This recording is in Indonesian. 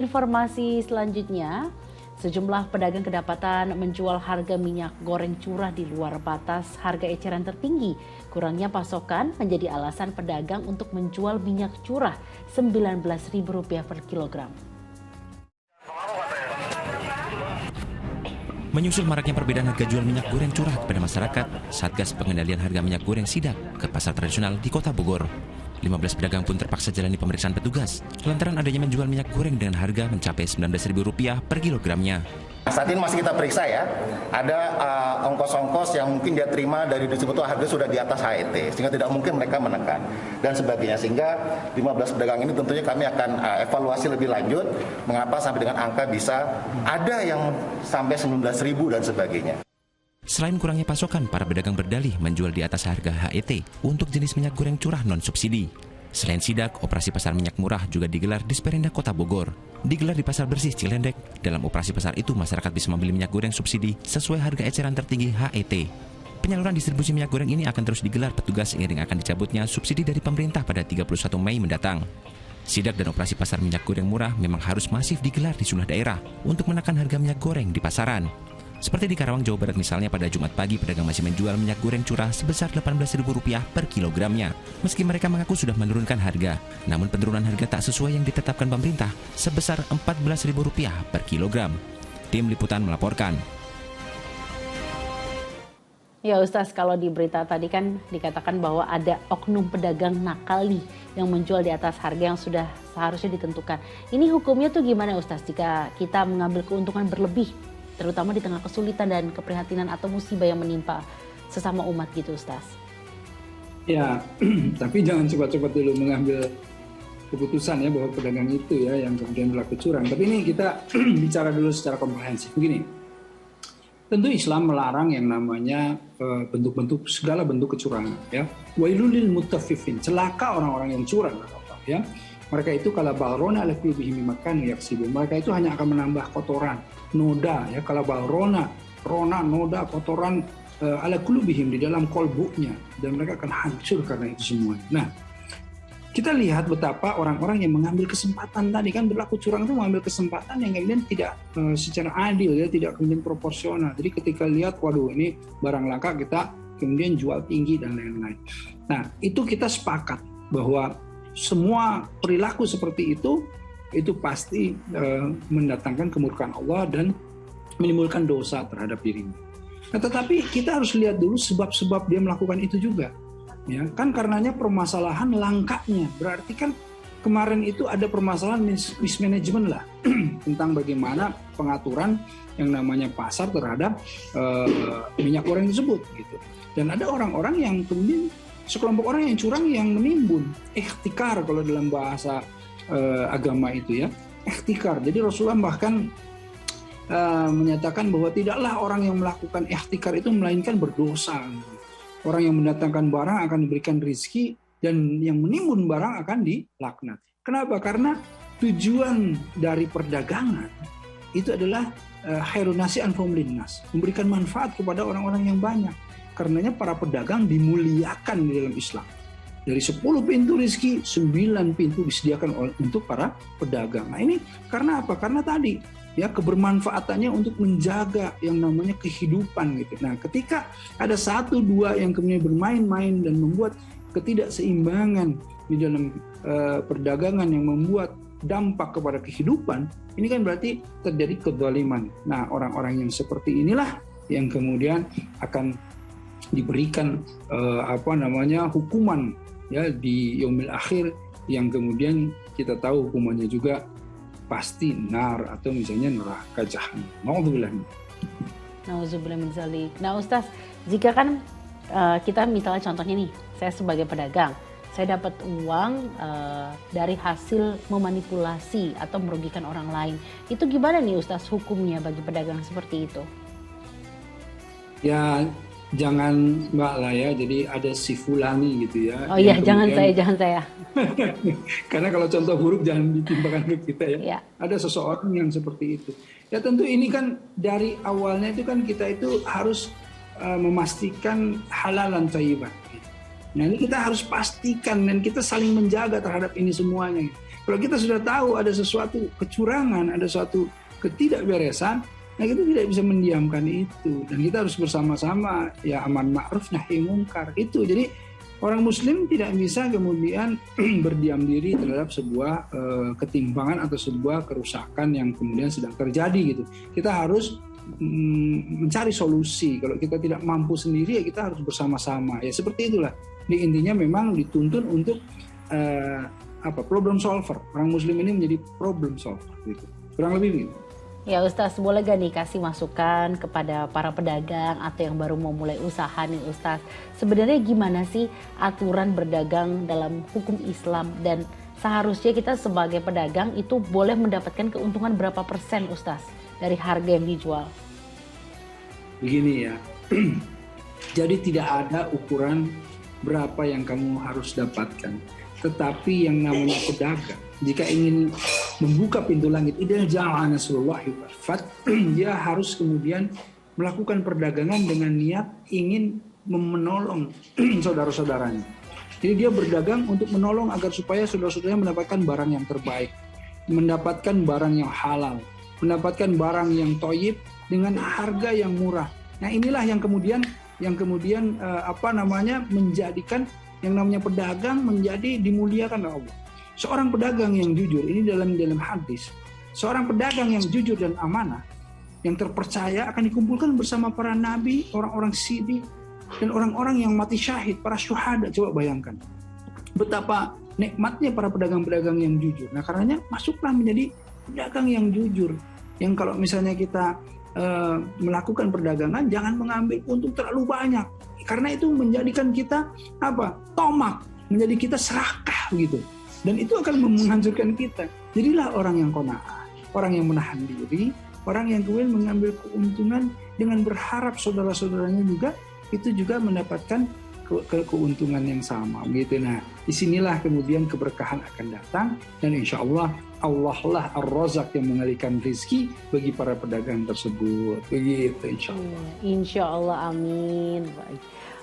Informasi selanjutnya, sejumlah pedagang kedapatan menjual harga minyak goreng curah di luar batas harga eceran tertinggi. Kurangnya pasokan menjadi alasan pedagang untuk menjual minyak curah Rp19.000 per kilogram. Menyusul maraknya perbedaan harga jual minyak goreng curah kepada masyarakat, Satgas Pengendalian Harga Minyak Goreng sidak ke pasar tradisional di Kota Bogor. 15 pedagang pun terpaksa jalani pemeriksaan petugas lantaran adanya menjual minyak goreng dengan harga mencapai Rp19.000 per kilogramnya. Saat ini masih kita periksa ya, ada ongkos-ongkos yang mungkin dia terima dari distributor harga sudah di atas HET, sehingga tidak mungkin mereka menekan dan sebagainya. Sehingga 15 pedagang ini tentunya kami akan evaluasi lebih lanjut, mengapa sampai dengan angka bisa ada yang sampai 19.000 dan sebagainya. Selain kurangnya pasokan, para pedagang berdalih menjual di atas harga HET untuk jenis minyak goreng curah non-subsidi. Selain sidak, operasi pasar minyak murah juga digelar di Sperindak Kota Bogor. Digelar di Pasar Bersih Cilendek. Dalam operasi pasar itu, masyarakat bisa membeli minyak goreng subsidi sesuai harga eceran tertinggi HET. Penyaluran distribusi minyak goreng ini akan terus digelar petugas seiring akan dicabutnya subsidi dari pemerintah pada 31 Mei mendatang. Sidak dan operasi pasar minyak goreng murah memang harus masif digelar di sejumlah daerah untuk menekan harga minyak goreng di pasaran. Seperti di Karawang, Jawa Barat misalnya, pada Jumat pagi pedagang masih menjual minyak goreng curah sebesar Rp18.000 per kilogramnya. Meski mereka mengaku sudah menurunkan harga, namun penurunan harga tak sesuai yang ditetapkan pemerintah sebesar Rp14.000 per kilogram. Tim Liputan melaporkan. Ya Ustaz, kalau di berita tadi kan dikatakan bahwa ada oknum pedagang nakal nih yang menjual di atas harga yang sudah seharusnya ditentukan. Ini hukumnya tuh gimana Ustaz jika kita mengambil keuntungan berlebih, terutama di tengah kesulitan dan keprihatinan atau musibah yang menimpa sesama umat gitu Ustaz? Ya, tapi jangan cepat-cepat dulu mengambil keputusan ya bahwa pedagang itu ya yang kemudian berlaku curang. Tapi ini kita bicara dulu secara komprehensif. Begini, tentu Islam melarang yang namanya bentuk-bentuk segala bentuk kecurangan. Ya, wailul lil mutaffifin, celaka orang-orang yang curang. Ya, mereka itu kalau balrona ala qulubihim makan yaksibu, mereka itu hanya akan menambah kotoran, noda ya, kalau balrona, noda, kotoran ala qulubihim di dalam kolbunya, dan mereka akan hancur karena itu semua. Nah, kita lihat betapa orang-orang yang mengambil kesempatan tadi, kan berlaku curang itu mengambil kesempatan yang kemudian tidak secara adil ya, tidak kemudian proporsional. Jadi ketika lihat, waduh ini barang langka, kita kemudian jual tinggi dan lain-lain. Nah, itu kita sepakat bahwa semua perilaku seperti itu pasti mendatangkan kemurkaan Allah dan menimbulkan dosa terhadap dirinya. Nah, tetapi kita harus lihat dulu sebab-sebab dia melakukan itu juga. Ya, kan karenanya permasalahan langkanya. Berarti kan kemarin itu ada permasalahan mismanagement lah tentang bagaimana pengaturan yang namanya pasar terhadap minyak goreng tersebut gitu. Dan ada orang-orang yang kemudian sekelompok orang yang curang yang menimbun, ihtikar kalau dalam bahasa agama itu ya, ihtikar. Jadi Rasulullah bahkan menyatakan bahwa tidaklah orang yang melakukan ihtikar itu melainkan berdosa. Orang yang mendatangkan barang akan diberikan rizki, dan yang menimbun barang akan dilaknat. Kenapa? Karena tujuan dari perdagangan itu adalah khairun nasi anfa'uhum linnas, memberikan manfaat kepada orang-orang yang banyak. Karenanya para pedagang dimuliakan di dalam Islam. Dari 10 pintu rezeki, 9 pintu disediakan untuk para pedagang. Nah ini karena apa? Karena tadi ya kebermanfaatannya untuk menjaga yang namanya kehidupan gitu. Nah ketika ada 1-2 yang kemudian bermain-main dan membuat ketidakseimbangan di dalam perdagangan yang membuat dampak kepada kehidupan, ini kan berarti terjadi kezaliman. Nah orang-orang yang seperti inilah yang kemudian akan diberikan hukuman ya di yaumil akhir, yang kemudian kita tahu hukumannya juga pasti nar atau misalnya neraka jahanam. Nauzubillah min dzalik. Nah Ustaz, jika kan kita misalnya contohnya nih, saya sebagai pedagang, saya dapat uang dari hasil memanipulasi atau merugikan orang lain. Itu gimana nih Ustaz hukumnya bagi pedagang seperti itu? Ya jangan mbak lah ya, jadi ada si fulani gitu ya. Oh iya, jangan saya. Karena kalau contoh buruk jangan ditimpakan ke kita ya. Ya. Ada seseorang yang seperti itu. Ya tentu ini kan dari awalnya itu kan kita itu harus memastikan halalan thayyiban. Nah ini kita harus pastikan dan kita saling menjaga terhadap ini semuanya. Kalau kita sudah tahu ada sesuatu kecurangan, ada suatu ketidakberesan, nah kita tidak bisa mendiamkan itu. Dan kita harus bersama-sama ya aman ma'ruf nahi mungkar itu. Jadi orang Muslim tidak bisa kemudian berdiam diri terhadap sebuah ketimpangan atau sebuah kerusakan yang kemudian sedang terjadi gitu. Kita harus mencari solusi. Kalau kita tidak mampu sendiri ya kita harus bersama-sama. Ya seperti itulah. Di intinya memang dituntun untuk problem solver. Orang Muslim ini menjadi problem solver gitu. Kurang lebih begitu. Ya Ustaz, boleh gak nih kasih masukan kepada para pedagang atau yang baru mau mulai usaha nih Ustaz. Sebenarnya gimana sih aturan berdagang dalam hukum Islam dan seharusnya kita sebagai pedagang itu boleh mendapatkan keuntungan berapa persen Ustaz dari harga yang dijual? Begini ya, jadi tidak ada ukuran berapa yang kamu harus dapatkan. Tetapi yang namanya pedagang, jika ingin membuka pintu langit, ideal jalan Rasulullah, dia harus kemudian melakukan perdagangan dengan niat ingin menolong saudara-saudaranya. Jadi dia berdagang untuk menolong agar supaya saudara-saudaranya mendapatkan barang yang terbaik, mendapatkan barang yang halal, mendapatkan barang yang thayyib dengan harga yang murah. Nah inilah yang kemudian menjadikan yang namanya pedagang menjadi dimuliakan oleh Allah. Seorang pedagang yang jujur, ini dalam hadis, seorang pedagang yang jujur dan amanah, yang terpercaya akan dikumpulkan bersama para nabi, orang-orang siddiq, dan orang-orang yang mati syahid, para syuhada. Coba bayangkan betapa nikmatnya para pedagang-pedagang yang jujur. Nah karenanya masuklah menjadi pedagang yang jujur, yang kalau misalnya kita melakukan perdagangan jangan mengambil untung terlalu banyak, karena itu menjadikan kita tomak, menjadi kita serakah gitu, dan itu akan menghancurkan kita. Jadilah orang yang qanaah, orang yang menahan diri, orang yang kemudian mengambil keuntungan dengan berharap saudara-saudaranya juga itu juga mendapatkan keuntungan yang sama gitu. Nah disinilah kemudian keberkahan akan datang, dan insya Allah Allah lah Ar-Razak yang mengalihkan rezeki bagi para pedagang tersebut begitu insya Allah. Insya Allah, amin. Baik.